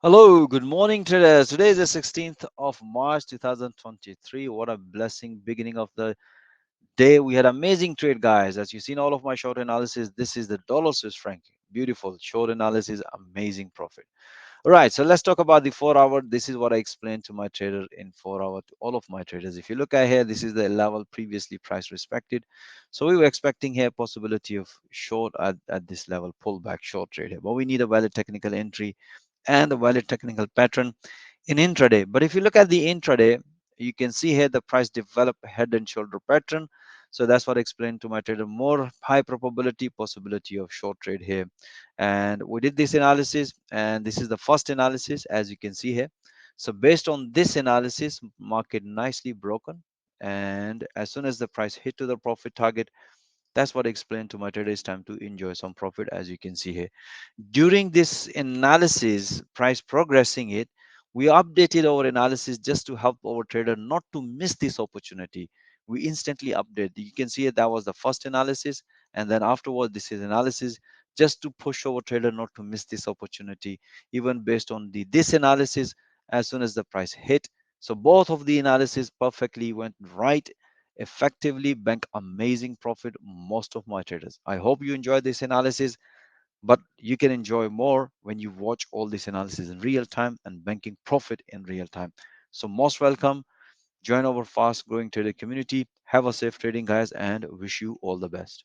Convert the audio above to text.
Hello, good morning traders. Today is the 16th of March 2023. What a blessing beginning of the day. We had amazing trade, guys. As you've seen all of my short analysis, this is the dollar Swiss franc. Beautiful short analysis, amazing profit. All right, so let's talk about the 4 hour. This is what I explained to my trader in 4 hour to all of my traders. If you look at here, this is the level previously price respected. So we were expecting here possibility of short at this level, pullback short trade here. But we need a valid technical entry and a valid technical pattern in intraday. But if you look at the intraday, you can see here the price develop head and shoulder pattern. So that's what I explained to my trader. More high probability possibility of short trade here. And we did this analysis, and this is the first analysis, as you can see here. So based on this analysis, market nicely broken. And as soon as the price hit to the profit target, that's what I explained to my trader. It's time to enjoy some profit, as you can see here. During this analysis, price progressing it, we updated our analysis just to help our trader not to miss this opportunity. We instantly update. You can see it, that was the first analysis, and then afterward, this is analysis just to push our trader not to miss this opportunity, even based on the this analysis as soon as the price hit. So both of the analysis perfectly went right, effectively bank amazing profit most of my traders. I hope you enjoyed this analysis, but you can enjoy more when you watch all this analysis in real time and banking profit in real time. So most welcome. Join our fast growing trader community. Have a safe trading, guys, and wish you all the best.